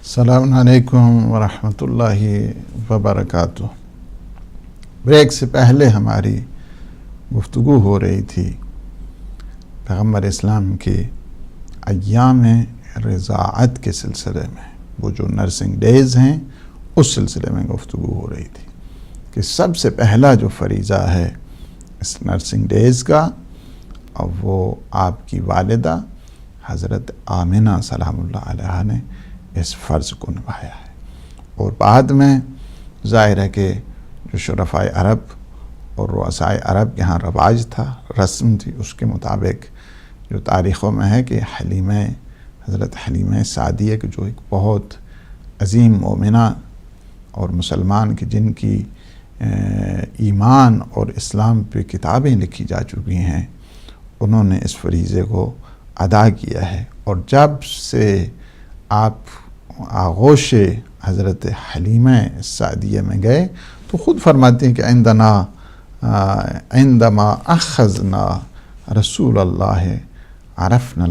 السلام علیکم ورحمۃ اللہ وبرکاتہ۔ بریک سے پہلے ہماری گفتگو ہو رہی تھی پیغمبر اسلام کے ایام رضاعت کے سلسلے میں، وہ جو نرسنگ ڈیز ہیں اس سلسلے میں گفتگو ہو رہی تھی کہ سب سے پہلا جو فریضہ ہے اس نرسنگ ڈیز کا، اور وہ آپ کی والدہ حضرت آمنہ سلام اللہ علیہا نے اس فرض کو نبھایا ہے، اور بعد میں ظاہر ہے کہ جو شرفائے عرب اور رؤسائے عرب یہاں رواج تھا، رسم تھی، اس کے مطابق جو تاریخوں میں ہے کہ حضرت حلیمہ سعدیہ کی جو ایک بہت عظیم مومنہ اور مسلمان کی جن کی ایمان اور اسلام پہ کتابیں لکھی جا چکی ہیں، انہوں نے اس فریضے کو ادا کیا ہے۔ اور جب سے آپ آغوش حضرت حلیمہ سعدیہ میں گئے تو خود فرماتے ہیں کہ عندما اخذنا رسول اللہ عرفنا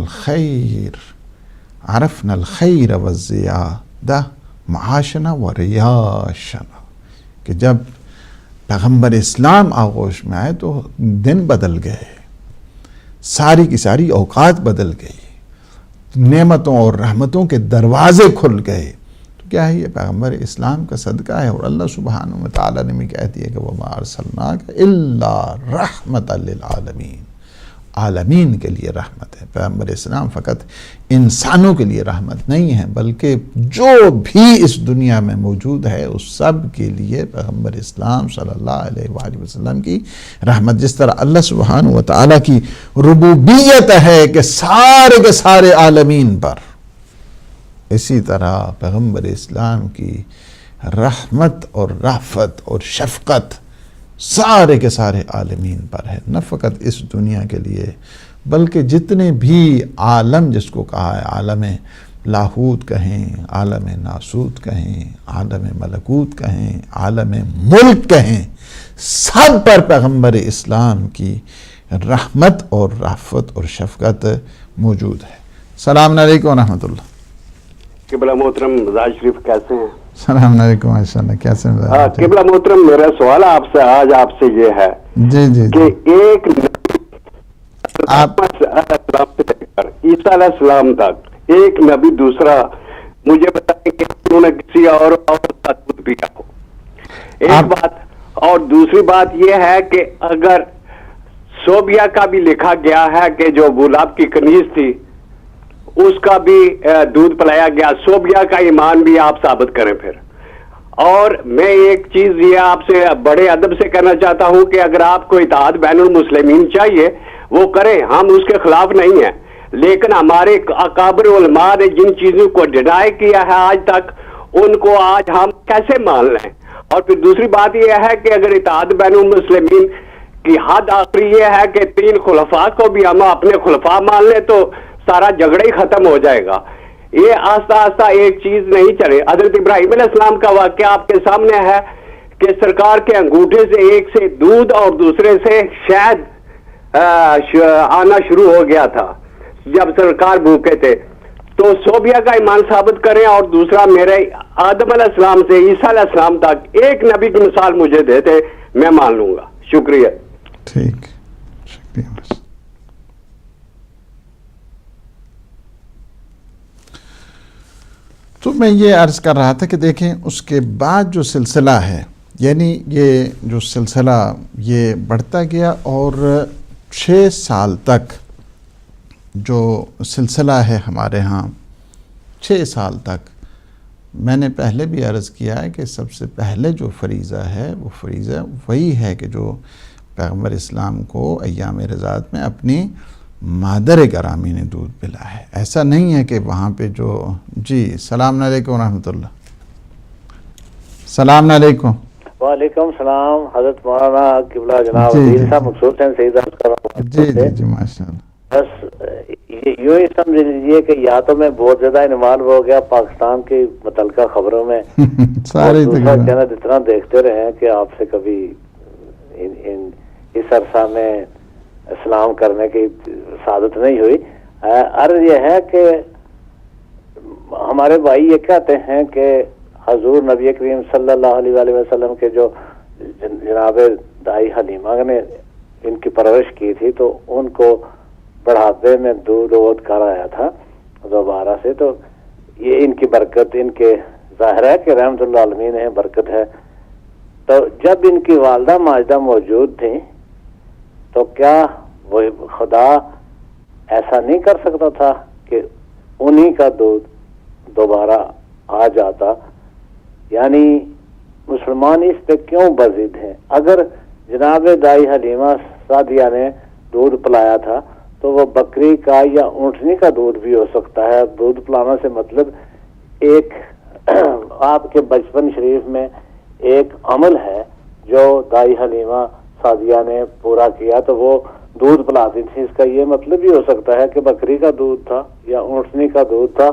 الخیر والزیادہ معاشنا و ریاشنا، کہ جب پیغمبر اسلام آغوش میں آئے تو دن بدل گئے، ساری کی ساری اوقات بدل گئی، نعمتوں اور رحمتوں کے دروازے کھل گئے۔ تو کیا ہے یہ پیغمبر اسلام کا صدقہ ہے، اور اللہ سبحانہ وتعالی نے بھی کہتی ہے کہ وَمَا أَرْسَلْنَاكَ إِلَّا رَحْمَةً لِلْعَالَمِينَ، عالمین کے لیے رحمت ہے۔ پیغمبر اسلام فقط انسانوں کے لیے رحمت نہیں ہے، بلکہ جو بھی اس دنیا میں موجود ہے اس سب کے لیے پیغمبر اسلام صلی اللہ علیہ وآلہ وسلم کی رحمت۔ جس طرح اللہ سبحانہ وتعالی کی ربوبیت ہے کہ سارے کے سارے عالمین پر، اسی طرح پیغمبر اسلام کی رحمت اور رافت اور شفقت سارے کے سارے عالمین پر ہے، نہ فقط اس دنیا کے لیے بلکہ جتنے بھی عالم جس کو کہا ہے، عالم لاہوت کہیں، عالم ناسوت کہیں، عالم ملکوت کہیں، عالم ملک کہیں، سب پر پیغمبر اسلام کی رحمت اور رافت اور شفقت موجود ہے۔ السلام علیکم ورحمۃ اللہ۔ قبلہ محترم مزاج شریف کیسے ہیں؟ السلام علیکم ماشاء اللہ، کیسے ہیں؟ قبلہ محترم، میرا سوال آج آپ سے یہ ہے کہ ایک عیسیٰ علیہ السلام تک ایک نبی دوسرا، مجھے بتائیں کہ انہوں نے کسی اور دودھ پیا ہو، ایک بات، اور دوسری بات یہ ہے کہ اگر صوبیہ کا بھی لکھا گیا ہے کہ جو گلاب کی کنیز تھی اس کا بھی دودھ پلایا گیا، صوبیہ کا ایمان بھی آپ ثابت کریں پھر۔ اور میں ایک چیز یہ آپ سے بڑے ادب سے کہنا چاہتا ہوں کہ اگر آپ کو اتحاد بین المسلمین چاہیے وہ کریں، ہم اس کے خلاف نہیں ہیں، لیکن ہمارے اکابر علماء نے جن چیزوں کو ڈینائی کیا ہے آج تک، ان کو آج ہم کیسے مان لیں؟ اور پھر دوسری بات یہ ہے کہ اگر اتحاد بین المسلمین کی حد آخری یہ ہے کہ 3 خلفاء کو بھی ہم اپنے خلفاء مان لیں تو سارا جھگڑا ہی ختم ہو جائے گا۔ یہ آہستہ آہستہ ایک چیز نہیں چلے۔ حضرت ابراہیم علیہ السلام کا واقعہ آپ کے سامنے ہے کہ سرکار کے انگوٹھے سے ایک سے دودھ اور دوسرے سے شہد آنا شروع ہو گیا تھا جب سرکار بھوکے تھے۔ تو صوبیہ کا ایمان ثابت کریں، اور دوسرا میرے آدم علیہ السلام سے عیسیٰ علیہ السلام تک ایک نبی کی مثال مجھے دیتے، میں مان لوں گا۔ شکریہ۔ ٹھیک، شکریہ۔ تو میں یہ عرض کر رہا تھا کہ دیکھیں اس کے بعد جو سلسلہ ہے، یعنی یہ جو سلسلہ یہ بڑھتا گیا، اور 6 سال تک جو سلسلہ ہے ہمارے ہاں، 6 سال تک میں نے پہلے بھی عرض کیا ہے کہ سب سے پہلے جو فریضہ ہے وہ فریضہ وہی ہے کہ جو پیغمبر اسلام کو ایام رضاعت میں اپنی مادر گرامی نے دودھ پلا ہے۔ ایسا نہیں ہے کہ وہاں پہ جو جی السلام علیکم ورحمۃ اللہ۔ السلام علیکم۔ وعلیکم السلام حضرت مولانا قبلہ جناب عدیل صاحب مقصود ہیں، صحیح درد کر رہا ہوں۔ جی ماشاء اللہ۔ بس یوں ہی سمجھ لیجیے کہ یا تو میں بہت زیادہ انوالو ہو گیا پاکستان کی متعلقہ خبروں میں، سارے دوسرا چینل اتنا دیکھتے رہے ہیں کہ آپ سے کبھی اس عرصہ میں اسلام کرنے کی سعادت نہیں ہوئی۔ عرض یہ ہے کہ ہمارے بھائی یہ کہتے ہیں کہ حضور نبی کریم صلی اللہ علیہ وآلہ وسلم کے جو جناب دائی حلیمہ نے ان کی پرورش کی تھی تو ان کو بڑھاپے میں دودھ وود کرایا تھا دوبارہ سے، تو یہ ان کی برکت، ان کے ظاہر ہے کہ رحمت اللہ عالمین ہے، برکت ہے. تو جب ان کی والدہ ماجدہ موجود تھیں تو کیا وہ خدا ایسا نہیں کر سکتا تھا کہ انہی کا دودھ دوبارہ آ جاتا؟ یعنی مسلمان اس پہ کیوں بضد ہیں؟ اگر جناب دائی حلیمہ سعدیہ نے دودھ پلایا تھا تو وہ بکری کا یا اونٹنی کا دودھ بھی ہو سکتا ہے. دودھ پلانا سے مطلب ایک آپ کے بچپن شریف میں ایک عمل ہے جو دائی حلیمہ سعدیہ نے پورا کیا تو وہ دودھ پلاتی تھی. اس کا یہ مطلب بھی ہو سکتا ہے کہ بکری کا دودھ تھا یا اونٹنی کا دودھ تھا.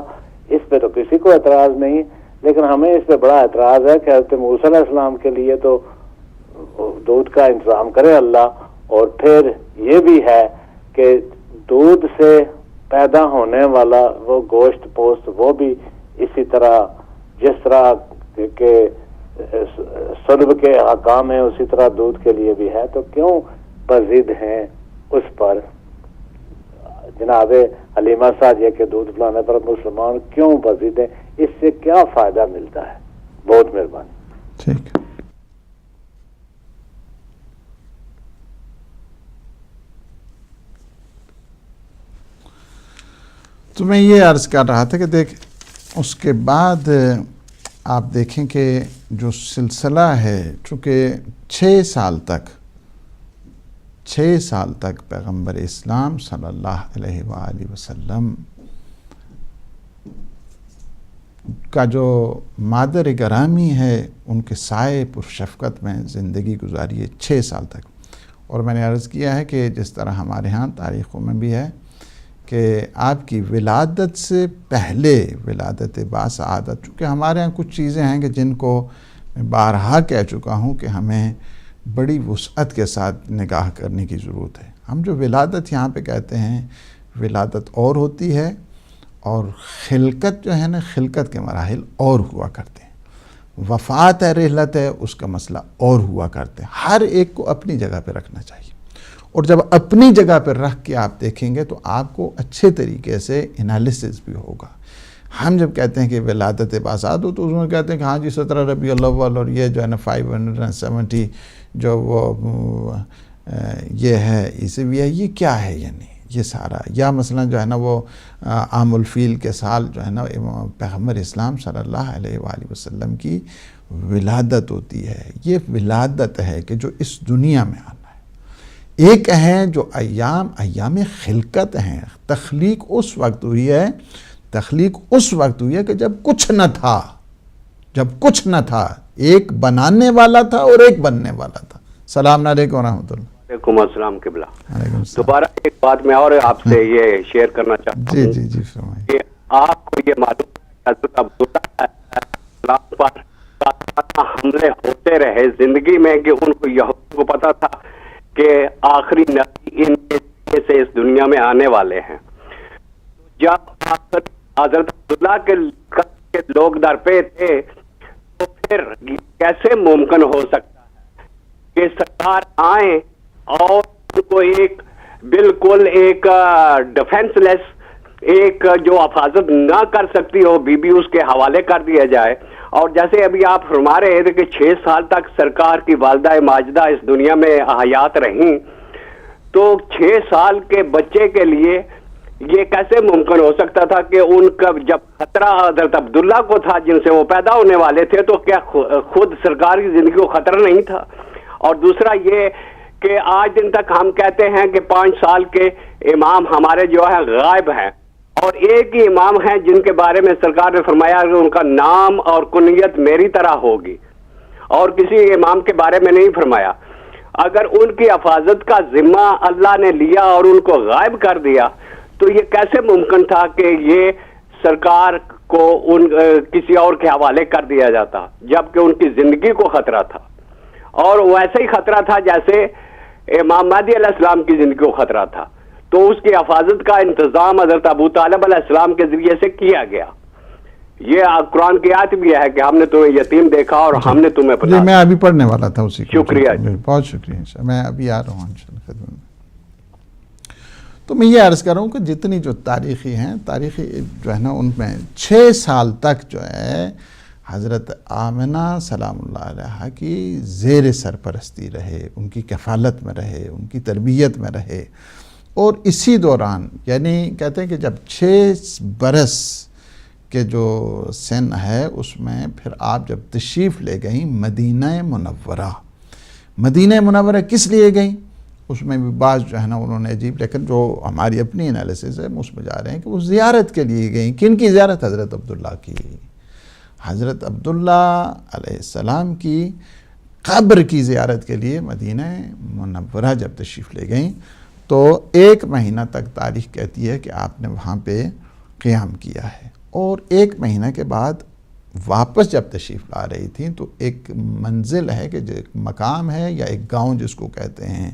اس پہ تو کسی کو اعتراض نہیں، لیکن ہمیں اس پہ بڑا اعتراض ہے کہ حضرت موسیٰ علیہ السلام کے لیے تو دودھ کا انتظام کرے اللہ، اور پھر یہ بھی ہے کہ دودھ سے پیدا ہونے والا وہ گوشت پوست وہ بھی اسی طرح جس طرح کہ صلب کے احکام ہیں اسی طرح دودھ کے لیے بھی ہے. تو کیوں بضد ہیں اس پر؟ جناب حلیمہ سعدیہ کے دودھ پلانے پر مسلمان کیوں بضد ہیں؟ اس سے کیا فائدہ ملتا ہے؟ بہت مہربانی. ٹھیک. تو میں یہ عرض کر رہا تھا کہ دیکھ اس کے بعد آپ دیکھیں کہ جو سلسلہ ہے، چونکہ 6 سال تک پیغمبر اسلام صلی اللہ علیہ وآلہ وسلم کا جو مادر گرامی ہے ان کے سائے پر شفقت میں زندگی گزاری ہے 6 سال تک. اور میں نے عرض کیا ہے کہ جس طرح ہمارے ہاں تاریخوں میں بھی ہے کہ آپ کی ولادت سے پہلے ولادت باسعادت، چونکہ ہمارے ہاں کچھ چیزیں ہیں کہ جن کو میں بارہا کہہ چکا ہوں کہ ہمیں بڑی وسعت کے ساتھ نگاہ کرنے کی ضرورت ہے. ہم جو ولادت یہاں پہ کہتے ہیں ولادت اور ہوتی ہے، اور خلقت جو ہے نا خلقت کے مراحل اور ہوا کرتے ہیں. وفات ہے، رحلت ہے، اس کا مسئلہ اور ہوا کرتے ہیں. ہر ایک کو اپنی جگہ پہ رکھنا چاہیے، اور جب اپنی جگہ پر رکھ کے آپ دیکھیں گے تو آپ کو اچھے طریقے سے انالیسس بھی ہوگا. ہم جب کہتے ہیں کہ ولادت باسعادت ہو تو اس میں کہتے ہیں کہ ہاں جی 17 ربیع الاول اور یہ جو ہے نا 570 جو وہ یہ ہے عیسوی ہے، یہ کیا ہے؟ یعنی یہ سارا، یا مثلا جو ہے نا وہ عام الفیل کے سال جو ہے نا پیغمبر اسلام صلی اللہ علیہ وآلہ وسلم کی ولادت ہوتی ہے. یہ ولادت ہے کہ جو اس دنیا میں آنا. ایک ہیں جو ایام خلقت ہیں. تخلیق اس وقت ہوئی ہے کہ جب کچھ نہ تھا، ایک بنانے والا تھا اور ایک بننے والا تھا. السلام علیکم ورحمۃ اللہ. وعلیکم السلام قبلہ. دوبارہ ایک بات میں اور آپ سے یہ شیئر کرنا چاہتا ہوں. جی فرمائیں. کہ آپ کو یہ معلوم ہے حضرت عبداللہ پر حملے ہوتے رہے زندگی میں کہ ان کو یہود کو پتا تھا کہ آخری نبی ان سے اس دنیا میں آنے والے ہیں. جب حضرت عبداللہ کے لوگ در پہ تھے تو پھر کیسے ممکن ہو سکتا ہے کہ سرکار آئیں اور ان کو ایک بالکل ایک ڈیفینس لیس، ایک جو حفاظت نہ کر سکتی ہو بی بی اس کے حوالے کر دیا جائے. اور جیسے ابھی آپ فرما رہے تھے کہ 6 سال تک سرکار کی والدہ ماجدہ اس دنیا میں حیات رہیں، تو 6 سال کے بچے کے لیے یہ کیسے ممکن ہو سکتا تھا کہ ان کا جب خطرہ حضرت عبداللہ کو تھا جن سے وہ پیدا ہونے والے تھے، تو کیا خود سرکار کی زندگی کو خطرہ نہیں تھا؟ اور دوسرا یہ کہ آج دن تک ہم کہتے ہیں کہ 5 سال کے امام ہمارے جو ہے غائب ہیں، اور ایک ہی امام ہیں جن کے بارے میں سرکار نے فرمایا کہ ان کا نام اور کنیت میری طرح ہوگی، اور کسی امام کے بارے میں نہیں فرمایا. اگر ان کی حفاظت کا ذمہ اللہ نے لیا اور ان کو غائب کر دیا تو یہ کیسے ممکن تھا کہ یہ سرکار کو کسی اور کے حوالے کر دیا جاتا جبکہ ان کی زندگی کو خطرہ تھا؟ اور ویسے ہی خطرہ تھا جیسے امام مہدی علیہ السلام کی زندگی کو خطرہ تھا. تو اس کی حفاظت کا انتظام حضرت ابو طالب علیہ السلام کے ذریعے سے کیا گیا. یہ قرآن کی آیت بھی ہے کہ ہم نے تمہیں یتیم دیکھا اور ہم نے تمہیں جی میں ابھی پڑھنے والا تھا اسی کو. شکریہ. بہت شکریہ. میں ابھی آ رہا ہوں انشاءاللہ خدمت میں. تو میں یہ عرض کر رہا ہوں کہ جتنی جو تاریخی ہیں، تاریخی جو ہے نا، ان میں 6 سال تک جو ہے حضرت آمنہ سلام اللہ علیہا کی زیر سرپرستی رہے، ان کی کفالت میں رہے، ان کی تربیت میں رہے. اور اسی دوران یعنی کہتے ہیں کہ جب 6 برس کے جو سن ہے اس میں پھر آپ جب تشریف لے گئیں مدینہ منورہ. مدینہ منورہ کس لیے گئیں؟ اس میں بھی بعض جو ہے نا انہوں نے عجیب، لیکن جو ہماری اپنی انالیسس ہے اس میں جا رہے ہیں کہ وہ زیارت کے لیے گئیں. کن کی زیارت؟ حضرت عبداللہ کی. حضرت عبداللہ علیہ السلام کی قبر کی زیارت کے لیے مدینہ منورہ جب تشریف لے گئیں تو 1 مہینہ تک تاریخ کہتی ہے کہ آپ نے وہاں پہ قیام کیا ہے. اور 1 مہینہ کے بعد واپس جب تشریف لا رہی تھیں تو ایک منزل ہے کہ جو ایک مقام ہے یا ایک گاؤں جس کو کہتے ہیں،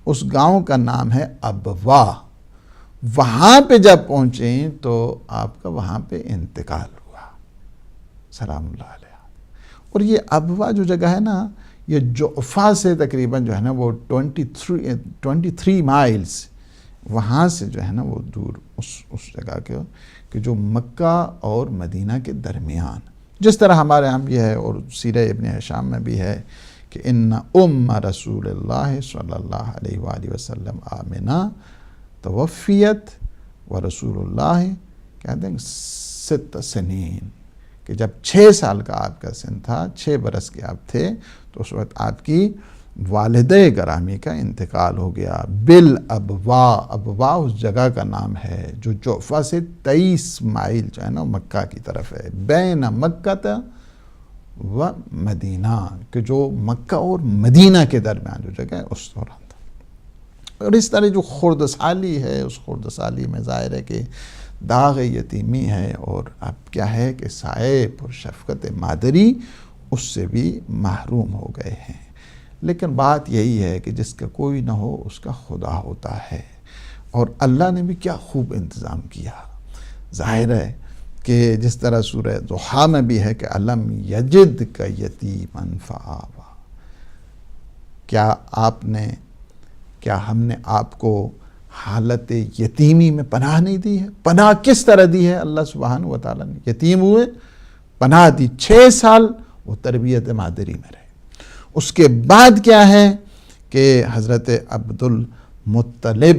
اس گاؤں کا نام ہے ابوا. وہاں پہ جب پہنچیں تو آپ کا وہاں پہ انتقال ہوا سلام اللہ علیہ. اور یہ ابوا جو جگہ ہے نا، یہ جعفہ سے تقریباً جو ہے نا وہ 23 مائلز وہاں سے جو ہے نا وہ دور اس جگہ کے کہ جو مکہ اور مدینہ کے درمیان، جس طرح ہمارے ہم یہ ہے اور سیرہ ابن ہشام میں بھی ہے کہ ان رسول اللہ صلی اللہ علیہ وآلہ وسلم آمنہ توفیت و رسول اللہ کہتے ہیں 6 سنین، کہ جب 6 سال کا آپ کا سن تھا، 6 برس کے آپ تھے تو اس وقت آپ کی والدہ گرامی کا انتقال ہو گیا. بالابوا، ابوا اس جگہ کا نام ہے جو جعفہ سے 23 مائل جو ہے نا مکہ کی طرف ہے. بین مکہ و مدینہ، کہ جو مکہ اور مدینہ کے درمیان جو جگہ ہے اس دوران تھا. اور اس طرح جو خردسالی ہے، اس خردسالی میں ظاہر ہے کہ داغ یتیمی ہے، اور اب کیا ہے کہ صائب اور شفقت مادری اس سے بھی محروم ہو گئے ہیں. لیکن بات یہی ہے کہ جس کا کوئی نہ ہو اس کا خدا ہوتا ہے، اور اللہ نے بھی کیا خوب انتظام کیا. ظاہر ہے کہ جس طرح سورہ ضحیٰ میں بھی ہے کہ علم یجد کا یتیما فآویٰ، کیا ہم نے آپ کو حالت یتیمی میں پناہ نہیں دی ہے؟ پناہ کس طرح دی ہے؟ اللہ سبحانہ و تعالیٰ نے یتیم ہوئے پناہ دی، 6 سال وہ تربیت مادری میں رہے. اس کے بعد کیا ہے کہ حضرت عبد المطلب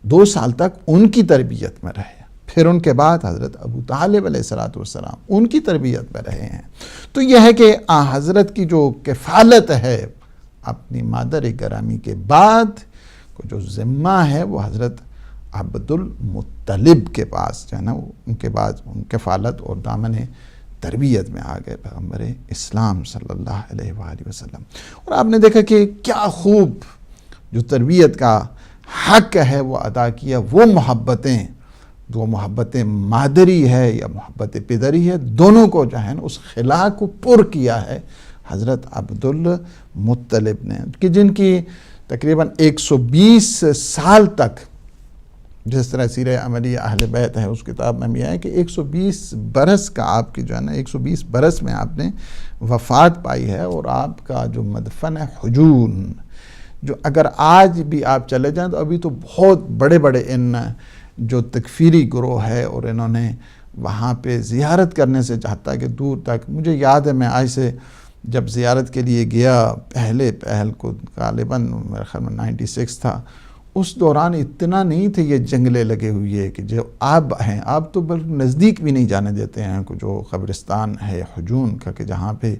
2 سال تک ان کی تربیت میں رہے. پھر ان کے بعد حضرت ابو طالب علیہ السلام ان کی تربیت میں رہے ہیں. تو یہ ہے کہ حضرت کی جو کفالت ہے اپنی مادر گرامی کے بعد کو جو ذمہ ہے وہ حضرت عبد المطلب کے پاس جو ہے نا، ان کے بعد ان کفالت اور دامن تربیت میں آ گئے پیغمبر اسلام صلی اللہ علیہ وآلہ وسلم. اور آپ نے دیکھا کہ کیا خوب جو تربیت کا حق ہے وہ ادا کیا. وہ محبتیں مادری ہے یا محبت پدری ہے، دونوں کو جو ہے نا اس خلا کو پر کیا ہے حضرت عبد المطلب نے، کہ جن کی تقریباً 120 سال تک، جس طرح سیرہ عملی اہل بیت ہے اس کتاب میں بھی ہے کہ 120 برس کا آپ کی جو ہے نا 120 برس میں آپ نے وفات پائی ہے. اور آپ کا جو مدفن ہے حجون، جو اگر آج بھی آپ چلے جائیں تو ابھی تو بہت بڑے بڑے ان جو تکفیری گروہ ہے اور انہوں نے وہاں پہ زیارت کرنے سے چاہتا ہے کہ دور تک. مجھے یاد ہے میں آج سے جب زیارت کے لیے گیا پہل کو غالباً میرے خیال میں 96 تھا، اس دوران اتنا نہیں تھے یہ جنگلے لگے ہوئی ہے کہ جو اب ہیں، اب تو بلکہ نزدیک بھی نہیں جانے دیتے ہیں. جو قبرستان ہے حجون کا کہ جہاں پہ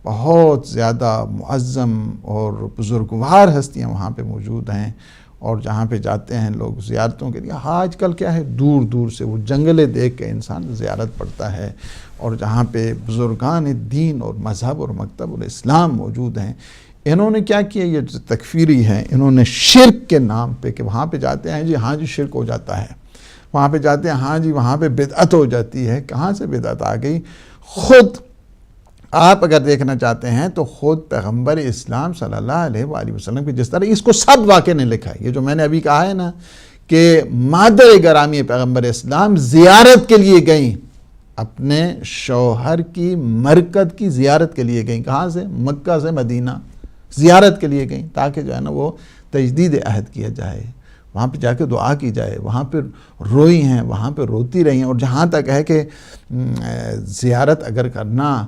بہت زیادہ معظم اور بزرگوار ہستیاں وہاں پہ موجود ہیں، اور جہاں پہ جاتے ہیں لوگ زیارتوں کے لیے. آج کل کیا ہے دور دور سے وہ جنگلے دیکھ کے انسان زیارت پڑتا ہے، اور جہاں پہ بزرگان دین اور مذہب اور مکتب الاسلام موجود ہیں. انہوں نے کیا کیا، یہ جو تکفیری ہیں انہوں نے شرک کے نام پہ کہ وہاں پہ جاتے ہیں جی ہاں جی شرک ہو جاتا ہے، وہاں پہ جاتے ہیں ہاں جی وہاں پہ بدعت ہو جاتی ہے. کہاں سے بدعت آ گئی؟ خود آپ اگر دیکھنا چاہتے ہیں تو خود پیغمبر اسلام صلی اللہ علیہ وآلہ وسلم کی جس طرح اس کو سب واقع نے لکھا ہے، یہ جو میں نے ابھی کہا ہے نا کہ مادر گرامی پیغمبر اسلام زیارت کے لیے گئیں اپنے شوہر کی مرکز کی زیارت کے لیے گئیں. کہاں سے؟ مکہ سے مدینہ زیارت کے لیے گئیں، تاکہ جو ہے نا وہ تجدید عہد کیا جائے، وہاں پہ جا کے دعا کی جائے. وہاں پہ روئی ہیں، وہاں پہ روتی رہی ہیں. اور جہاں تک ہے کہ زیارت اگر کرنا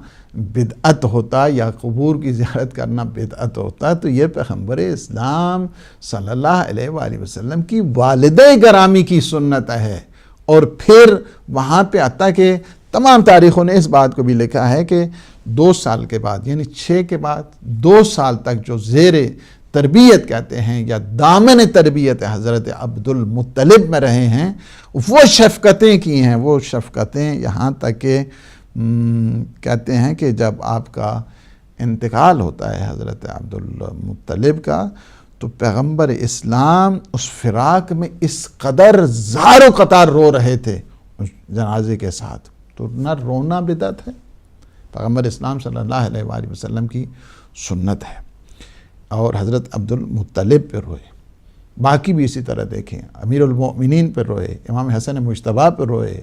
بدعت ہوتا یا قبور کی زیارت کرنا بدعت ہوتا تو یہ پیغمبر اسلام صلی اللہ علیہ وآلہ وسلم کی والدہ گرامی کی سنت ہے. اور پھر وہاں پہ آتا کہ تمام تاریخوں نے اس بات کو بھی لکھا ہے کہ 2 سال کے بعد، یعنی 6 کے بعد 2 سال تک جو زیر تربیت کہتے ہیں یا دامن تربیت حضرت عبد المطلب میں رہے ہیں، وہ شفقتیں کی ہیں. وہ شفقتیں یہاں تک کہ کہتے ہیں کہ جب آپ کا انتقال ہوتا ہے حضرت عبد المطلب کا، تو پیغمبر اسلام اس فراق میں اس قدر زار و قطار رو رہے تھے اس جنازے کے ساتھ. تو نہ رونا بدعت ہے، پیغمبر اسلام صلی اللہ علیہ وآلہ وسلم کی سنت ہے. اور حضرت عبد المطلب پہ روئے، باقی بھی اسی طرح دیکھیں، امیر المؤمنین پہ روئے، امام حسن مجتبیٰ پہ روئے،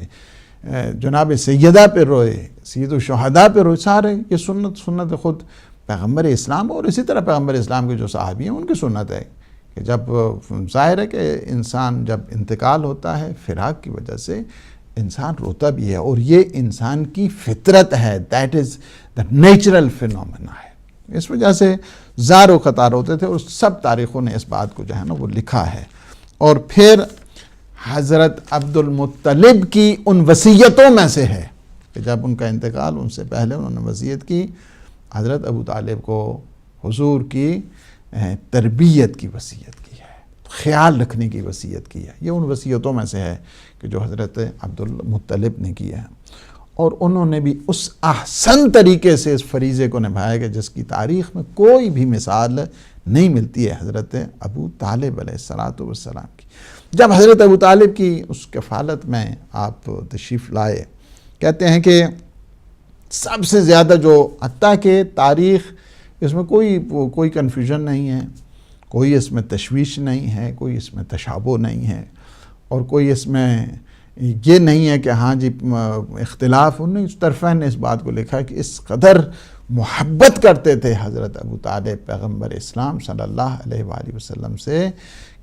جناب سیدہ پہ روئے، سید الشہداء پہ روئے. سارے یہ سنت خود پیغمبر اسلام. اور اسی طرح پیغمبر اسلام کے جو صحابی ہیں ان کی سنت ہے کہ جب ظاہر ہے کہ انسان جب انتقال ہوتا ہے فراق کی وجہ سے انسان روتا بھی ہے، اور یہ انسان کی فطرت ہے، that is the natural phenomena ہے. اس وجہ سے زار و قطار ہوتے تھے، اور سب تاریخوں نے اس بات کو جو ہے نا وہ لکھا ہے. اور پھر حضرت عبد المطلب کی ان وصیتوں میں سے ہے کہ جب ان کا انتقال ان سے پہلے انہوں نے وصیت کی، حضرت ابو طالب کو حضور کی تربیت کی وصیت کی ہے، خیال رکھنے کی وصیت کی ہے. یہ ان وصیتوں میں سے ہے کہ جو حضرت عبد المطلب نے کی ہے. اور انہوں نے بھی اس احسن طریقے سے اس فریضے کو نبھایا کہ جس کی تاریخ میں کوئی بھی مثال نہیں ملتی ہے حضرت ابو طالب علیہ السلام کی. جب حضرت ابو طالب کی اس کفالت میں آپ تشریف لائے، کہتے ہیں کہ سب سے زیادہ جو حتیٰ کہ تاریخ اس میں کوئی کنفیوژن نہیں ہے، کوئی اس میں تشویش نہیں ہے، کوئی اس میں تشابہ نہیں ہے، اور کوئی اس میں یہ نہیں ہے کہ ہاں جی اختلاف. انہوں نے طرفین نے اس بات کو لکھا کہ اس قدر محبت کرتے تھے حضرت ابو طالب پیغمبر اسلام صلی اللہ علیہ وآلہ وسلم سے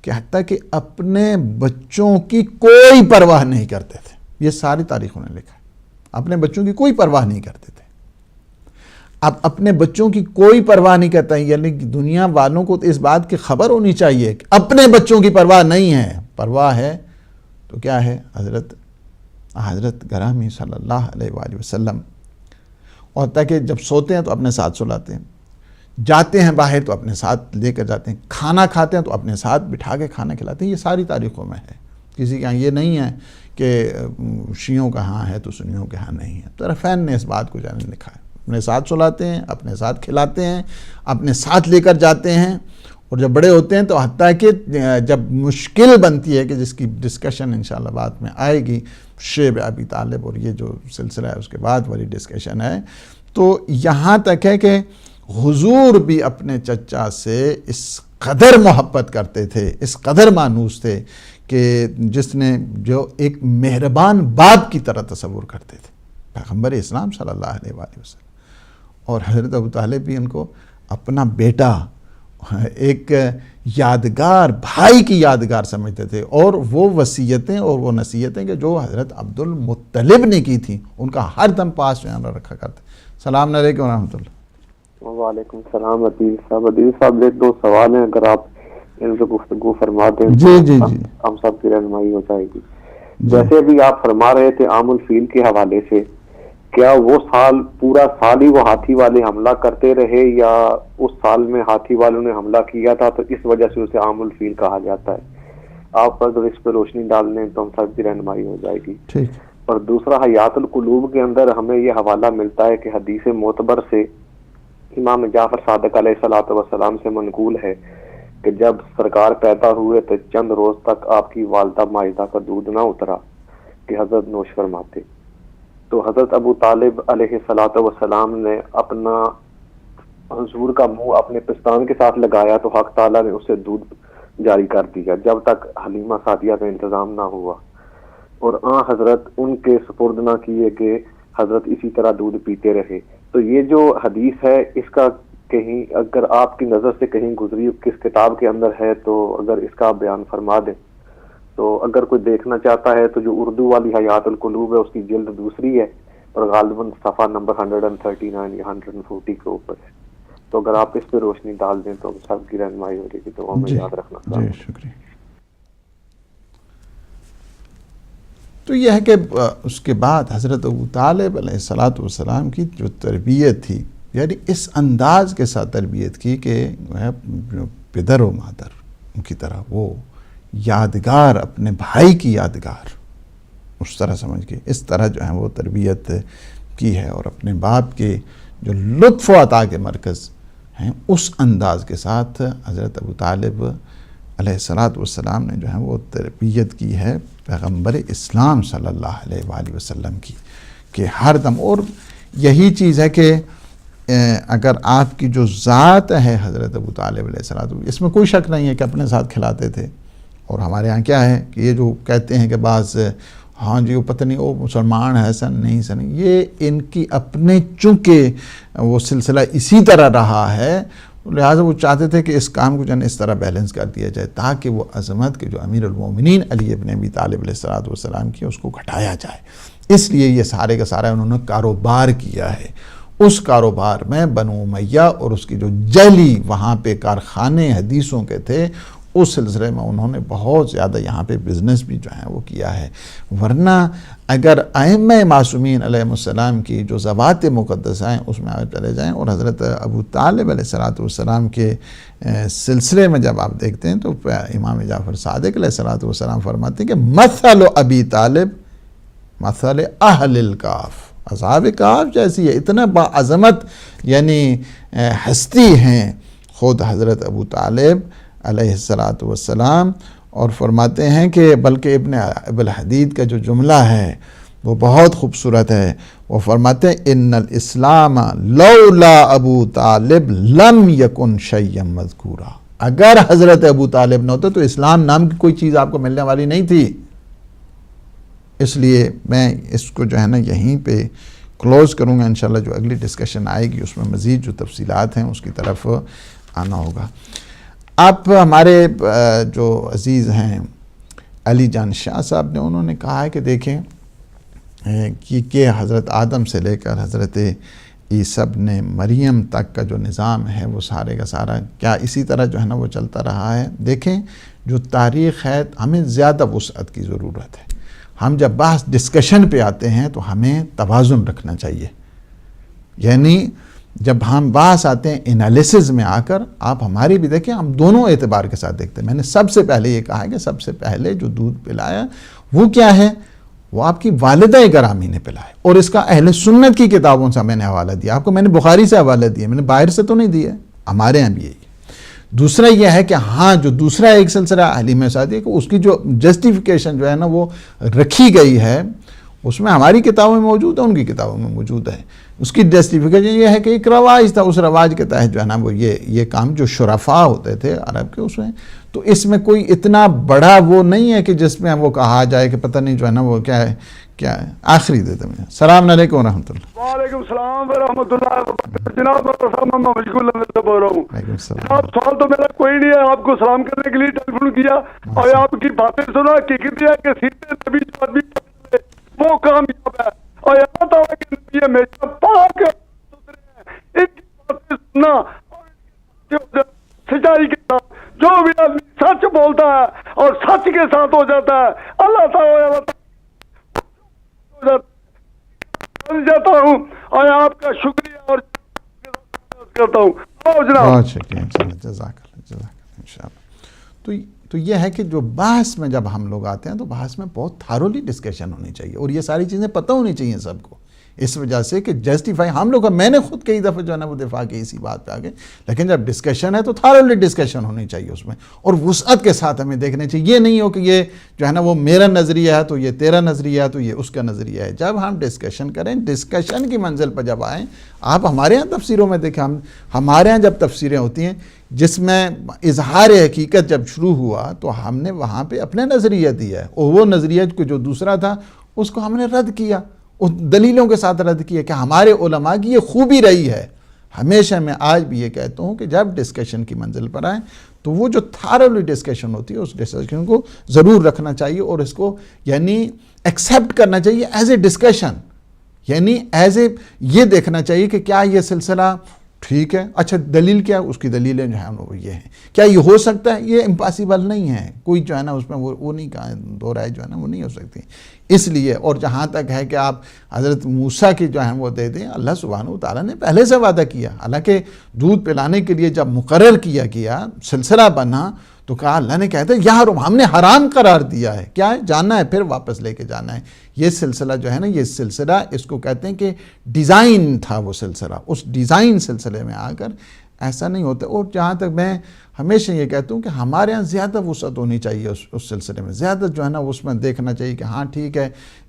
کہ حتیٰ کہ اپنے بچوں کی کوئی پرواہ نہیں کرتے تھے. یہ ساری تاریخوں نے لکھا ہے، اپنے بچوں کی کوئی پرواہ نہیں کرتے تھے. اب اپنے بچوں کی کوئی پرواہ نہیں کرتا ہے، یعنی دنیا والوں کو تو اس بات کی خبر ہونی چاہیے کہ اپنے بچوں کی پرواہ نہیں ہے. پرواہ ہے تو کیا ہے؟ حضرت گرامی صلی اللہ علیہ وآلہ وسلم. اور تاکہ جب سوتے ہیں تو اپنے ساتھ سلاتے ہیں، جاتے ہیں باہر تو اپنے ساتھ لے کر جاتے ہیں، کھانا کھاتے ہیں تو اپنے ساتھ بٹھا کے کھانا کھلاتے ہیں. یہ ساری تاریخوں میں ہے. کسی کے ہاں یہ نہیں ہے کہ شیعوں کا ہاں ہے تو سنیوں کے ہاں نہیں ہے. طرفین نے اس بات کو جانے لکھا ہے. اپنے ساتھ سلاتے ہیں، اپنے ساتھ کھلاتے ہیں، اپنے ساتھ لے کر جاتے ہیں. اور جب بڑے ہوتے ہیں تو حتیٰ کہ جب مشکل بنتی ہے کہ جس کی ڈسکشن انشاءاللہ بعد میں آئے گی، شیب ابی طالب اور یہ جو سلسلہ ہے اس کے بعد والی ڈسکشن ہے، تو یہاں تک ہے کہ حضور بھی اپنے چچا سے اس قدر محبت کرتے تھے، اس قدر مانوس تھے کہ جس نے جو ایک مہربان باپ کی طرح تصور کرتے تھے پیغمبر اسلام صلی اللہ علیہ وآلہ وسلم. اور حضرت ابو طالب بھی ان کو اپنا بیٹا، ایک یادگار بھائی کی یادگار سمجھتے تھے. اور وہ وصیتیں اور وہ نصیحتیں کہ جو حضرت عبد المطلب نے کی تھیں ان کا ہر دم پاس میں رکھا کرتے. السلام علیکم ورحمۃ اللہ. وعلیکم السلام. عدیل صاحب ایک دو سوال ہیں، اگر آپ ان سے گفتگو فرما دیں جی جی جی ہم سب کی رہنمائی ہو جائے گی. جیسے ابھی آپ فرما رہے تھے عام الفیل کے حوالے سے، کیا وہ سال پورا سال ہی وہ ہاتھی والے حملہ کرتے رہے، یا اس سال میں ہاتھی والوں نے حملہ کیا تھا تو اس وجہ سے اسے عام الفیل کہا جاتا ہے؟ آپ اگر اس پہ روشنی ڈال دیں تو ہم سب کی رہنمائی ہو جائے گی. اور دوسرا، حیات القلوب کے اندر ہمیں یہ حوالہ ملتا ہے کہ حدیث معتبر سے امام جعفر صادق علیہ الصلوۃ والسلام سے منقول ہے کہ جب سرکار پیدا ہوئے تو چند روز تک آپ کی والدہ ماجدہ کا دودھ نہ اترا کہ حضرت نوش فرماتے. تو حضرت ابو طالب علیہ الصلوۃ والسلام نے اپنا حضور کا منہ اپنے پستان کے ساتھ لگایا تو حق تعالیٰ نے اسے دودھ جاری کر دیا جب تک حلیمہ سعدیہ کا انتظام نہ ہوا. اور حضرت ان کے سپرد نہ کیے کہ حضرت اسی طرح دودھ پیتے رہے. تو یہ جو حدیث ہے اس کا کہیں اگر آپ کی نظر سے کہیں گزری کس کتاب کے اندر ہے تو اگر اس کا آپ بیان فرما دیں. تو اگر کوئی دیکھنا چاہتا ہے تو جو اردو والی حیات القلوب ہے اس کی جلد دوسری ہے اور غالباً صفحہ نمبر 139 یا 140 کے اوپر ہے. تو اگر آپ اس پہ روشنی ڈال دیں تو سب کی رہنمائی ہو جائے گی. تو ہمیں یاد رکھنا. جی شکریہ. تو یہ ہے کہ اس کے بعد حضرت ابو طالب علیہ الصلاۃ والسلام کی جو تربیت تھی، یعنی اس انداز کے ساتھ تربیت کی کہ پدر و مادر ان کی طرح وہ یادگار، اپنے بھائی کی یادگار اس طرح سمجھ کے اس طرح جو ہے وہ تربیت کی ہے، اور اپنے باپ کے جو لطف و عطا کے مرکز ہیں اس انداز کے ساتھ حضرت ابو طالب علیہ الصلاۃ والسلام نے جو ہے وہ تربیت کی ہے پیغمبر اسلام صلی اللہ علیہ وآلہ وسلم کی، کہ ہر دم. اور یہی چیز ہے کہ اگر آپ کی جو ذات ہے حضرت ابو طالب علیہ الصلاۃ، اس میں کوئی شک نہیں ہے کہ اپنے ساتھ کھلاتے تھے. اور ہمارے ہاں کیا ہے کہ یہ جو کہتے ہیں کہ بعض ہاں جی وہ پتہ نہیں وہ مسلمان ہے سن نہیں سن، یہ ان کی اپنے چونکہ وہ سلسلہ اسی طرح رہا ہے، لہٰذا وہ چاہتے تھے کہ اس کام کو جو ہے اس طرح بیلنس کر دیا جائے تاکہ وہ عظمت کے جو امیر المومنین علی ابن ابی طالب علیہ الصلوۃ والسلام کی اس کو گھٹایا جائے. اس لیے یہ سارے کا سارا انہوں نے کاروبار کیا ہے. اس کاروبار میں بنو امیہ اور اس کی جو جعلی وہاں پہ کارخانے حدیثوں کے تھے اس سلسلے میں انہوں نے بہت زیادہ یہاں پہ بزنس بھی جو ہے وہ کیا ہے. ورنہ اگر ائمہ معصومین علیہ السلام کی جو ذوات مقدسہ ہیں اس میں آپ چلے جائیں اور حضرت ابو طالب علیہ الصلوۃ والسلام کے سلسلے میں جب آپ دیکھتے ہیں تو امام جعفر صادق علیہ الصلوۃ والسلام فرماتے ہیں کہ مثل ابی طالب مثل اہل الکہف، اصحاب کہف جیسی ہے. اتنا باعظمت یعنی ہستی ہیں خود حضرت ابو طالب علیہ الصلوۃ والسلام. اور فرماتے ہیں کہ بلکہ ابن الحدید کا جو جملہ ہے وہ بہت خوبصورت ہے. وہ فرماتے ہیں ان الاسلام لولا ابو طالب لم یکن شیئا مذکورا. اگر حضرت ابو طالب نہ ہوتے تو اسلام نام کی کوئی چیز آپ کو ملنے والی نہیں تھی. اس لیے میں اس کو جو ہے نا یہیں پہ کلوز کروں گا. انشاءاللہ جو اگلی ڈسکشن آئے گی اس میں مزید جو تفصیلات ہیں اس کی طرف آنا ہوگا. آپ ہمارے جو عزیز ہیں علی جان شاہ صاحب نے انہوں نے کہا ہے کہ دیکھیں کہ حضرت آدم سے لے کر حضرت عیسیٰ ابن مریم تک کا جو نظام ہے وہ سارے کا سارا کیا اسی طرح جو ہے نا وہ چلتا رہا ہے. دیکھیں جو تاریخ ہے ہمیں زیادہ وسعت کی ضرورت ہے. ہم جب بحث ڈسکشن پہ آتے ہیں تو ہمیں توازن رکھنا چاہیے. یعنی جب ہم بحث آتے ہیں انالیسز میں آ کر آپ ہماری بھی دیکھیں ہم دونوں اعتبار کے ساتھ دیکھتے ہیں. میں نے سب سے پہلے یہ کہا ہے کہ سب سے پہلے جو دودھ پلایا وہ کیا ہے، وہ آپ کی والدہ گرامی نے پلایا. اور اس کا اہل سنت کی کتابوں سے میں نے حوالہ دیا. آپ کو میں نے بخاری سے حوالہ دیا، میں نے باہر سے تو نہیں دیا. ہمارے ہاں بھی یہی. دوسرا یہ ہے کہ ہاں جو دوسرا ایک سلسلہ حلیم سعدی کہ اس کی جو جسٹیفیکیشن جو ہے نا وہ رکھی گئی ہے اس میں ہماری کتابوں میں موجود ہے، ان کی کتابوں میں موجود ہے. اس کی جسٹیفیکیشن یہ ہے کہ ایک رواج تھا، اس رواج کے تحت جو ہے نا وہ یہ کام جو شرفاء ہوتے تھے عرب کے اس میں، تو اس میں کوئی اتنا بڑا وہ نہیں ہے کہ جس میں وہ کہا جائے کہ پتہ نہیں جو ہے نا وہ کیا ہے. آخری دیتے ہیں. السلام علیکم ورحمۃ اللہ. وعلیکم السلام ورحمۃ اللہ وبرکاتہ. جناب میں مشغول بول رہا ہوں. جناب سوال تو میرا کوئی نہیں ہے، آپ کو سلام کرنے کے لیے ٹیلی فون کیا اور آپ کی باتیں سنا کہ سیرت نبی جو آدمی وہ کامیاب ہے اور اللہ تعالیٰ کے نبی ہمیشہ پاک ستھرے ہیں. ان کی باتیں سننا اور سچائی کے ساتھ جو بھی آدمی سچ بولتا ہے اور سچ کے ساتھ ہو جاتا ہے اللہ تعالیٰ جاتا ہوں اور آپ کا شکریہ اور کرتا ہوں. بہت شکریہ. جزاک اللہ انشاءاللہ. تو یہ ہے کہ جو بحث میں جب ہم لوگ آتے ہیں تو بحث میں بہت تھارولی ڈسکشن ہونی چاہیے اور یہ ساری چیزیں پتہ ہونی چاہیے سب کو. اس وجہ سے کہ جسٹیفائی ہم لوگ میں نے خود کئی دفعہ جو ہے نا وہ دفاع کی اسی بات پہ آگے، لیکن جب ڈسکشن ہے تو تھارلی ڈسکشن ہونی چاہیے اس میں، اور وسعت کے ساتھ ہمیں دیکھنے چاہیے. یہ نہیں ہو کہ یہ جو ہے نا وہ میرا نظریہ ہے تو یہ تیرا نظریہ ہے تو یہ اس کا نظریہ ہے. جب ہم ڈسکشن کریں، ڈسکشن کی منزل پر جب آئیں، آپ ہمارے ہاں تفسیروں میں دیکھیں، ہمارے ہاں جب تفسیریں ہوتی ہیں جس میں اظہار حقیقت جب شروع ہوا تو ہم نے وہاں پہ اپنے نظریہ دیا ہے، اور وہ نظریہ کو جو دوسرا تھا اس کو ہم نے رد کیا، اس دلیلوں کے ساتھ رد کیا کہ ہمارے علماء کی یہ خوبی رہی ہے. ہمیشہ میں آج بھی یہ کہتا ہوں کہ جب ڈسکشن کی منزل پر آئیں تو وہ جو تھارلی ڈسکشن ہوتی ہے اس ڈسکشن کو ضرور رکھنا چاہیے، اور اس کو یعنی ایکسیپٹ کرنا چاہیے ایز اے ڈسکشن، یعنی ایز اے یہ دیکھنا چاہیے کہ کیا یہ سلسلہ ٹھیک ہے. اچھا دلیل کیا؟ اس کی دلیلیں جو ہیں وہ یہ ہیں. کیا یہ ہو سکتا ہے؟ یہ امپاسبل نہیں ہے، کوئی جو ہے نا اس میں وہ نہیں کہا، دو رائے جو ہے نا وہ نہیں ہو سکتی. اس لیے اور جہاں تک ہے کہ آپ حضرت موسیٰ کی جو ہیں وہ دے دیں، اللہ سبحانہ وتعالیٰ نے پہلے سے وعدہ کیا، حالانکہ دودھ پلانے کے لیے جب مقرر کیا گیا، سلسلہ بنا تو کہا اللہ نے کہتا ہے یہاں ہم نے حرام قرار دیا ہے، کیا ہے جاننا ہے پھر واپس لے کے جانا ہے. یہ سلسلہ جو ہے نا، یہ سلسلہ اس کو کہتے ہیں کہ ڈیزائن تھا وہ سلسلہ، اس ڈیزائن سلسلے میں آ کر ایسا نہیں ہوتا. اور جہاں تک میں ہمیشہ یہ کہتا ہوں کہ ہمارے ہاں زیادہ وسعت ہونی چاہیے اس سلسلے میں، زیادہ جو ہے نا اس میں دیکھنا چاہیے کہ ہاں ٹھیک ہے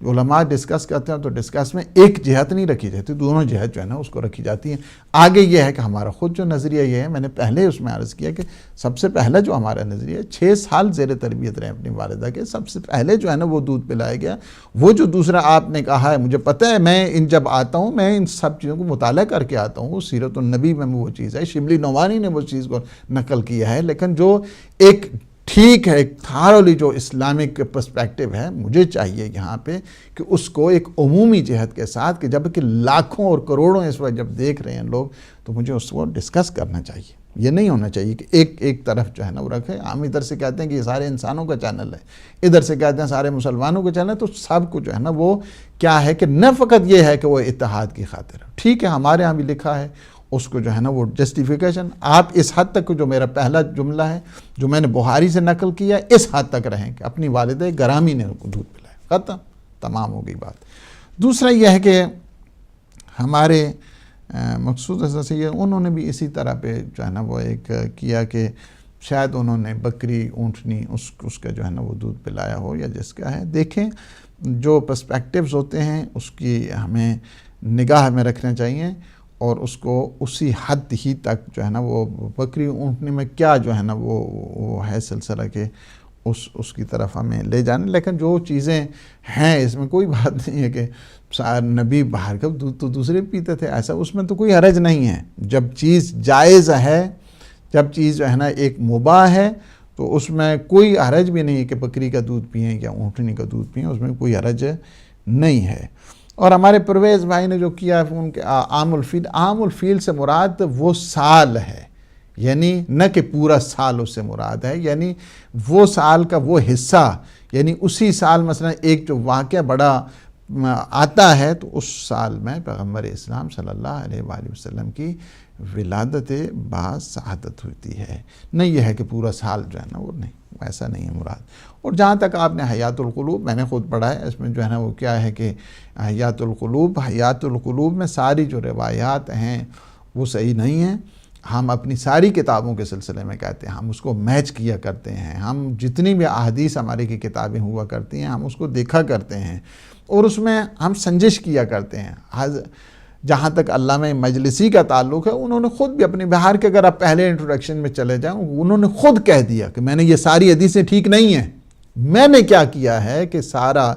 علماء ڈسکس کرتے ہیں تو ڈسکس میں ایک جہت نہیں رکھی جاتی، دونوں جہت جو ہے نا اس کو رکھی جاتی ہیں. آگے یہ ہے کہ ہمارا خود جو نظریہ یہ ہے، میں نے پہلے اس میں عرض کیا کہ سب سے پہلا جو ہمارا نظریہ ہے، 6 سال زیر تربیت رہے اپنی والدہ کے، سب سے پہلے جو ہے نا وہ دودھ پلایا گیا. وہ جو دوسرا آپ نے کہا ہے، مجھے پتہ ہے، میں جب آتا ہوں میں ان سب چیزوں کو مطالعہ کر کے آتا ہوں، سیرت النبی میں وہ چیز ہے، شبلی نعمانی نے وہ چیز کو نقل کیا ہے، لیکن جو ایک ٹھیک ہے ایک تھارلی جو اسلامک پرسپیکٹیو ہے، مجھے چاہیے یہاں پہ کہ اس کو ایک عمومی جہت کے ساتھ، کہ جب کہ لاکھوں اور کروڑوں اس وقت جب دیکھ رہے ہیں لوگ، تو مجھے اس کو ڈسکس کرنا چاہیے. یہ نہیں ہونا چاہیے کہ ایک طرف جو ہے نا وہ رکھے. ہم ادھر سے کہتے ہیں کہ یہ سارے انسانوں کا چینل ہے، ادھر سے کہتے ہیں سارے مسلمانوں کا چینل ہے، تو سب کو جو ہے نا وہ کیا ہے کہ نہ فقط یہ ہے کہ وہ اتحاد کی خاطر، ٹھیک ہے ہمارے ہاں بھی لکھا ہے، اس کو جو ہے نا وہ جسٹیفیکیشن آپ اس حد تک جو میرا پہلا جملہ ہے جو میں نے بخاری سے نقل کیا ہے، اس حد تک رہیں کہ اپنی والدہ گرامی نے ان کو دودھ پلایا، ختم، تمام ہو گئی بات. دوسرا یہ ہے کہ ہمارے مقصود حضرت سے انہوں نے بھی اسی طرح پہ جو ہے نا وہ ایک کیا کہ شاید انہوں نے بکری اونٹنی اس کا جو ہے نا وہ دودھ پلایا ہو یا جس کا ہے. دیکھیں جو پرسپیکٹیوز ہوتے ہیں اس کی ہمیں نگاہ میں رکھنا چاہیے، اور اس کو اسی حد ہی تک جو ہے نا وہ بکری اونٹنی میں کیا جو ہے نا وہ ہے سلسلہ کے اس کی طرف ہمیں لے جانا. لیکن جو چیزیں ہیں اس میں کوئی بات نہیں ہے کہ نبی باہر کا دودھ تو دوسرے پیتے تھے، ایسا اس میں تو کوئی حرج نہیں ہے. جب چیز جائز ہے، جب چیز جو ہے نا ایک مباح ہے، تو اس میں کوئی حرج بھی نہیں ہے کہ بکری کا دودھ پئیں یا اونٹنی کا دودھ پئیں، اس میں کوئی حرج نہیں ہے. اور ہمارے پرویز بھائی نے جو کیا ان کے عام الفیل سے مراد وہ سال ہے، یعنی نہ کہ پورا سال اس سے مراد ہے، یعنی وہ سال کا وہ حصہ، یعنی اسی سال مثلا ایک جو واقعہ بڑا آتا ہے تو اس سال میں پیغمبر اسلام صلی اللہ علیہ وآلہ وسلم کی ولادت باسعادت ہوتی ہے. نہیں یہ ہے کہ پورا سال جو ہے نا وہ نہیں، ایسا نہیں ہے مراد. اور جہاں تک آپ نے حیات القلوب میں نے خود پڑھا ہے، اس میں جو ہے نا وہ کیا ہے کہ حیات القلوب میں ساری جو روایات ہیں وہ صحیح نہیں ہیں. ہم اپنی ساری کتابوں کے سلسلے میں کہتے ہیں، ہم اس کو میچ کیا کرتے ہیں، ہم جتنی بھی احادیث ہماری کی کتابیں ہوا کرتی ہیں ہم اس کو دیکھا کرتے ہیں، اور اس میں ہم سنجش کیا کرتے ہیں. جہاں تک علامہ مجلسی کا تعلق ہے، انہوں نے خود بھی اپنی بہار کے، اگر آپ پہلے انٹروڈکشن میں چلے جائیں، انہوں نے خود کہہ دیا کہ میں نے یہ ساری حدیثیں ٹھیک نہیں ہیں. میں نے کیا کیا ہے کہ سارا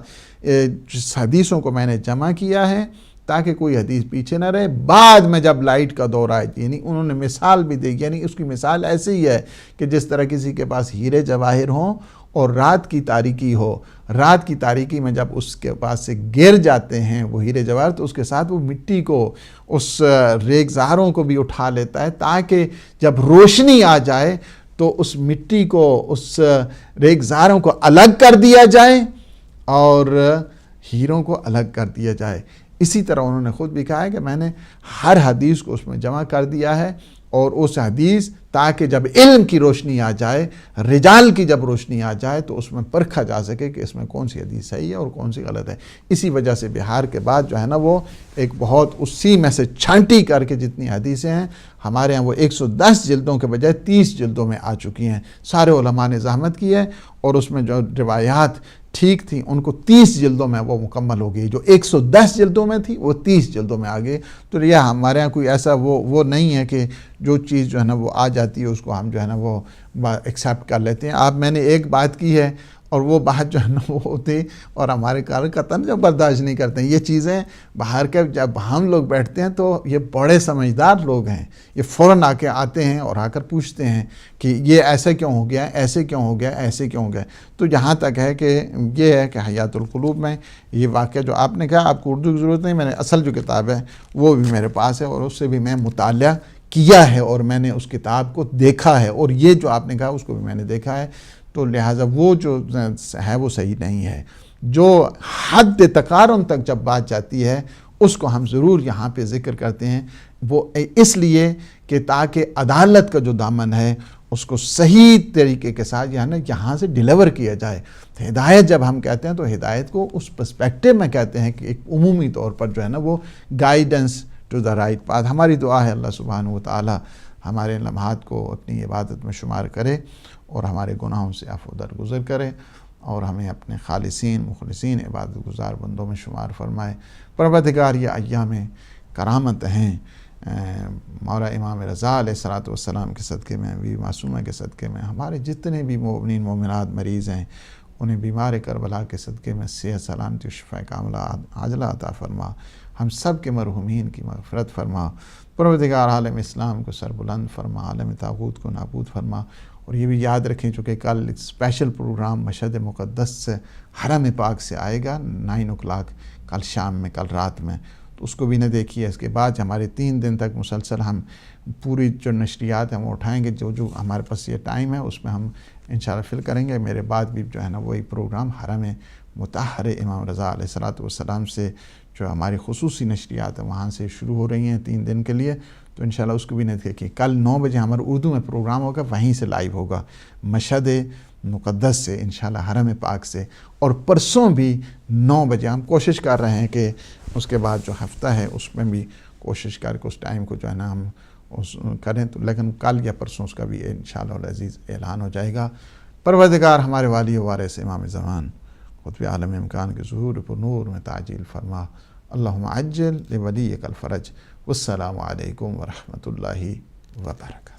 حدیثوں کو میں نے جمع کیا ہے تاکہ کوئی حدیث پیچھے نہ رہے. بعد میں جب لائٹ کا دور آئے، یعنی انہوں نے مثال بھی دی، یعنی اس کی مثال ایسے ہی ہے کہ جس طرح کسی کے پاس ہیرے جواہر ہوں اور رات کی تاریکی ہو، رات کی تاریکی میں جب اس کے پاس سے گر جاتے ہیں وہ ہیرے جواہر، تو اس کے ساتھ وہ مٹی کو، اس ریگزاروں کو بھی اٹھا لیتا ہے تاکہ جب روشنی آ جائے تو اس مٹی کو، اس ریگزاروں کو الگ کر دیا جائے اور ہیروں کو الگ کر دیا جائے. اسی طرح انہوں نے خود بھی کہا ہے کہ میں نے ہر حدیث کو اس میں جمع کر دیا ہے اور اس حدیث تاکہ جب علم کی روشنی آ جائے، رجال کی جب روشنی آ جائے تو اس میں پرکھا جا سکے کہ اس میں کون سی حدیث صحیح ہے اور کون سی غلط ہے۔ اسی وجہ سے بہار کے بعد جو ہے نا وہ ایک بہت اسی میں سے چھانٹی کر کے جتنی حدیثیں ہیں ہمارے ہاں وہ 110 جلدوں کے بجائے 30 جلدوں میں آ چکی ہیں۔ سارے علماء نے زحمت کی ہے اور اس میں جو روایات ٹھیک تھی ان کو 30 جلدوں میں وہ مکمل ہو گئی، جو 110 جلدوں میں تھی وہ 30 جلدوں میں آ گئی۔ تو یہ ہمارے ہاں کوئی ایسا وہ نہیں ہے کہ جو چیز جو ہے نا وہ آ جاتی ہے اس کو ہم جو ہے نا وہ ایکسیپٹ کر لیتے ہیں۔ آپ میں نے ایک بات کی ہے اور وہ بات جو ہے نا وہ ہوتی اور ہمارے قطن جو برداشت نہیں کرتے ہیں یہ چیزیں باہر کے۔ جب ہم لوگ بیٹھتے ہیں تو یہ بڑے سمجھدار لوگ ہیں، یہ فوراً آ کے آتے ہیں اور آ کر پوچھتے ہیں کہ یہ ایسے کیوں ہو گیا، ایسے کیوں ہو گیا، ایسے کیوں ہو گیا۔ تو جہاں تک ہے کہ یہ ہے کہ حیات القلوب میں یہ واقعہ جو آپ نے کہا، آپ کو اردو کی ضرورت نہیں، میں نے اصل جو کتاب ہے وہ بھی میرے پاس ہے اور اس سے بھی میں مطالعہ کیا ہے اور میں نے اس کتاب کو دیکھا ہے، اور یہ جو آپ نے کہا اس کو بھی میں نے دیکھا ہے۔ تو لہٰذا وہ جو ہے وہ صحیح نہیں ہے۔ جو حد تقارن تک جب بات جاتی ہے اس کو ہم ضرور یہاں پہ ذکر کرتے ہیں، وہ اس لیے کہ تاکہ عدالت کا جو دامن ہے اس کو صحیح طریقے کے ساتھ یہاں سے ڈیلیور کیا جائے۔ ہدایت جب ہم کہتے ہیں تو ہدایت کو اس پرسپیکٹو میں کہتے ہیں کہ ایک عمومی طور پر جو ہے نا وہ guidance to the right path. ہماری دعا ہے اللہ سبحانہ و تعالی ہمارے لمحات کو اپنی عبادت میں شمار کرے اور ہمارے گناہوں سے عفو درگزر کرے اور ہمیں اپنے خالصین مخلصین عبادت گزار بندوں میں شمار فرمائے۔ پروردگار یہ ایام کرامت ہیں، مولا امام رضا علیہ الصلوۃ والسلام کے صدقے میں، بی معصومہ کے صدقے میں، ہمارے جتنے بھی مومنین مومنات مریض ہیں انہیں بیمار کربلا کے صدقے میں صحت سلامتی و شفا کاملہ عاجلہ عطا فرما، ہم سب کے مرحومین کی مغفرت فرما۔ پروردگار عالم اسلام کو سربلند فرما، عالم طاغوت کو نابود فرما۔ اور یہ بھی یاد رکھیں چونکہ کل ایک اسپیشل پروگرام مشہد مقدس سے حرم پاک سے آئے گا 9 o'clock کل شام میں، کل رات میں، تو اس کو بھی نہ دیکھیے۔ اس کے بعد ہمارے 3 دن تک مسلسل ہم پوری جو نشریات ہیں وہ اٹھائیں گے، جو ہمارے پاس یہ ٹائم ہے اس میں ہم انشاءاللہ فل کریں گے۔ میرے بعد بھی جو ہے نا وہی پروگرام حرم مطہر امام رضا علیہ الصلوۃ والسلام سے جو ہماری خصوصی نشریات ہیں وہاں سے شروع ہو رہی ہیں 3 دن کے لیے، تو انشاءاللہ اس کو بھی نہیں دیکھیں۔ کل 9 بجے ہمارا اردو میں پروگرام ہوگا، وہیں سے لائیو ہوگا مشہد مقدس سے انشاءاللہ حرم پاک سے، اور پرسوں بھی 9 بجے ہم کوشش کر رہے ہیں کہ اس کے بعد جو ہفتہ ہے اس میں بھی کوشش کر کے اس ٹائم کو جو ہے نا ہم کریں، تو لیکن کل یا پرسوں اس کا بھی انشاءاللہ العزیز اعلان ہو جائے گا۔ پروردگار ہمارے والی و وارث امام زمان قطب عالم امکان کے ظہور پر نور میں تعجیل فرما۔ اللہم عجل لولیک الفرج۔ والسلام علیکم ورحمۃ اللہ وبرکاتہ۔